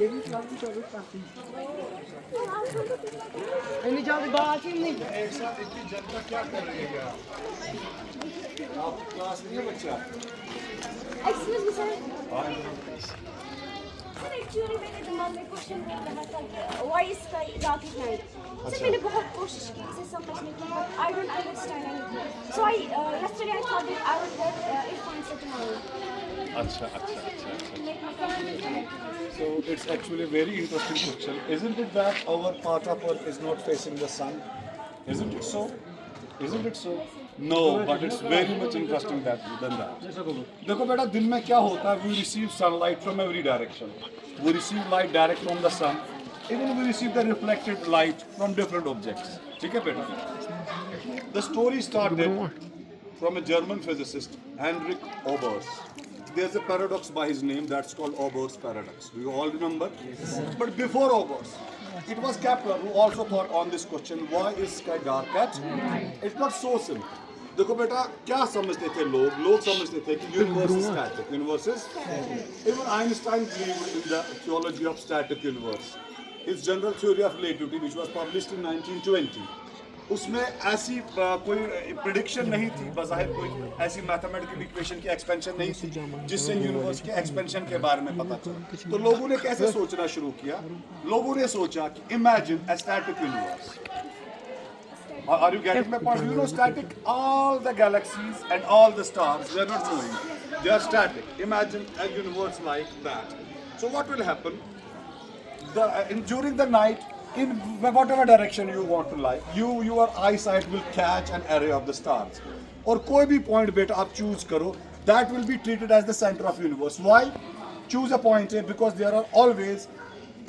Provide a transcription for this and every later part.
इतनी जल्दी बात ही नहीं। एक साथ इतनी जनता क्या कर रही है यार? आप क्लास नहीं है बच्चा? Excuse me sir. Sir actually मेरे दिमाग में क्वेश्चन हो रहा था कि why is sky dark at night. Sir मैंने बहुत कोशिश की इसे समझने की but I don't understand anything. So I yesterday I thought that I would get it answer tomorrow. अच्छा अच्छा अच्छा अच्छा. Make my family connect. So it's actually a very interesting question. Isn't it that our part of Earth is not facing the sun? Isn't it so? Isn't it so? No, but it's very much interesting than that. देखो बेटा दिन में क्या होता है? We receive sunlight from every direction. We receive light direct from the sun. Even we receive the reflected light from different objects. ठीक है बेटा? The story started from a German physicist, Heinrich Oberth. There's a paradox by his name that's called Oberth's paradox. Do you all remember? Yes. But before Oberth, it was Kepler who also thought on this question: why is sky dark at night? It's not so simple. देखो बेटा क्या समझते थे लोग समझते थे कि universe is static, universe is even Einstein believed in the theology of static universe. His general theory of relativity, which was published in 1920, उसमें ऐसी कोई प्रेडिक्शन नहीं थी, बज़ाहिर कोई ऐसी मैथमेटिकल इक्वेशन की एक्सपेंशन नहीं थी जिससे यूनिवर्स के एक्सपेंशन के बारे में पता चला। तो लोगों ने कैसे सोचना शुरू किया? लोगों ने सोचा कि imagine a static universe. Are you getting my point? You know static, all the galaxies and all the stars, they are not moving. They are static. Imagine a universe like that. So what will happen? During the night, in whatever direction you want to lie, your eyesight will catch an array of the stars. और कोई भी point बेटा आप choose करो, that will be treated as the center of universe. Why? Choose a point A because there are always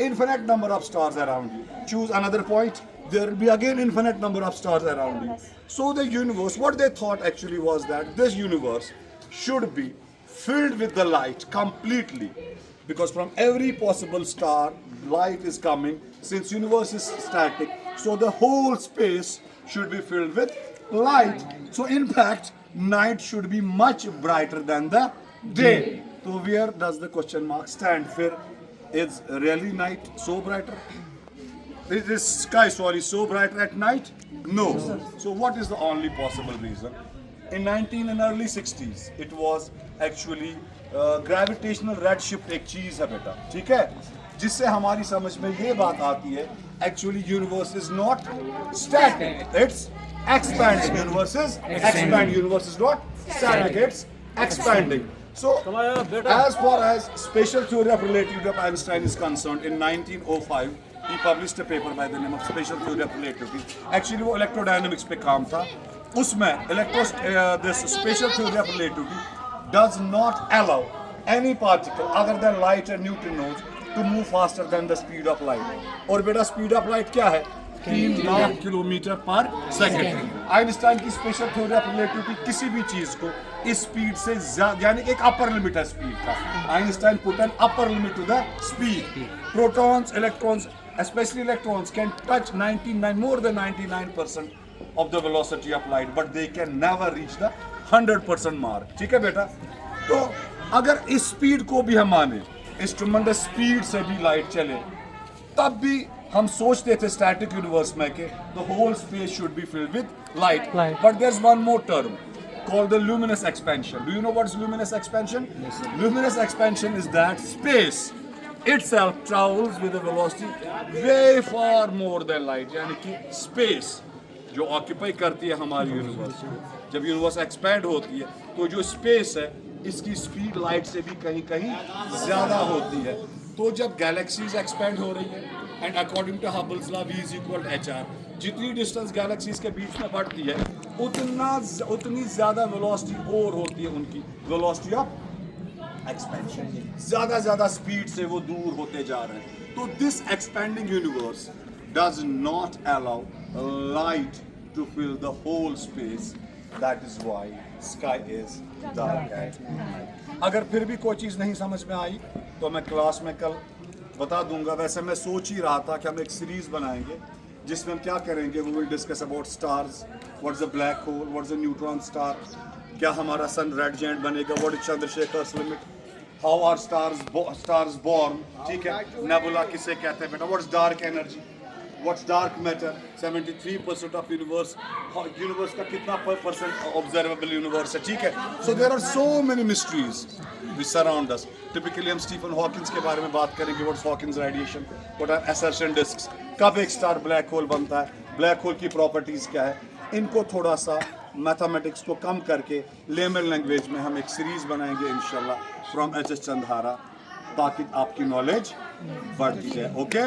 infinite number of stars around you. Choose another point, there will be again infinite number of stars around you. So the universe, what they thought actually was that this universe should be filled with the light completely, because from every possible star light is coming. Since universe is static, so the whole space should be filled with light. So in fact night should be much brighter than the day. So where does the question mark stand? Is really night so brighter? Is this sky so bright at night? No. So what is the only possible reason? In early 60s, it was actually gravitational redshift एक चीज है बेटा, ठीक है, जिससे हमारी समझ में ये बात आती है actually universe is not static, it's expanding. Universe is expanding. Universe is not static, it's expanding. So as far as special theory of relativity of Einstein is concerned, in 1905 he published a paper by the name of special theory of relativity. Actually वो electrodynamics पे काम था. उसमें this special theory of relativity does not allow any particle other than light and neutrinos to move faster than the speed of light. और बेटा speed of light क्या है? 3 lakh kilometre per second. Einstein की special theory of relativity किसी भी चीज को इस स्पीड से यानी एक अपर लिमिट है स्पीड का. Einstein put an upper limit to the speed. Protons, electrons, especially electrons can touch 99 more than 99% of the velocity of light, but they can never reach the 100% mark. ठीक है बेटा? तो अगर इस speed को भी हम माने, इस ट्रमेंडस स्पीड से भी लाइट चले, तब भी हम सोचते थे स्टैटिक यूनिवर्स में कि the whole space should be filled with light. But there's one more term called the luminous expansion. Do you know what is luminous expansion? Yes, sir. Luminous expansion is that space itself travels with a velocity way far more than light. यानी कि space जो occupy करती है हमारी universe को, जब universe expand होती है तो जो स्पेस है इसकी स्पीड लाइट से भी कहीं कहीं ज़्यादा होती है. तो जब गैलेक्सीज एक्सपैंड हो रही है and according to Hubble's law V is equal to HR, जितनी डिस्टेंस गैलेक्सीज के बीच में बढ़ती है उतनी ज़्यादा वेलोसिटी और होती है उनकी वेलोसिटी ऑफ एक्सपेंशन. ज़्यादा स्पीड से वो दूर होते जा रहे हैं. तो this expanding universe does not allow light to fill the whole space. That is why sky is dark at night. अगर फिर भी कोई चीज़ नहीं समझ में आई तो मैं क्लास में कल बता दूंगा. वैसे मैं सोच ही रहा था कि हम एक सीरीज बनाएंगे जिसमें हम क्या करेंगे, we will discuss about stars, what's the black hole, what's the neutron star, क्या हमारा सन रेड जायंट बनेगा, what is Chandrashekhar limit. how are stars born, ठीक है, nebula किसे कहते हैं बेटा, what's dark energy, what's dark matter, 73% of universe का कितना percent observable universe है, ठीक है. So there are so many mysteries which surround us. Typically हम स्टीफन हॉकिंस के बारे में बात करेंगे, what's Hawkins radiation, what are assertion disks, कब एक स्टार ब्लैक होल बनता है, ब्लैक होल की प्रॉपर्टीज क्या है. इनको थोड़ा सा मैथमेटिक्स को कम करके लेमन लैंग्वेज में हम एक सीरीज बनाएंगे इंशाल्लाह फ्रॉम एच एस चंद्हारा, ताकि आपकी नॉलेज बढ़ती जाए. ओके.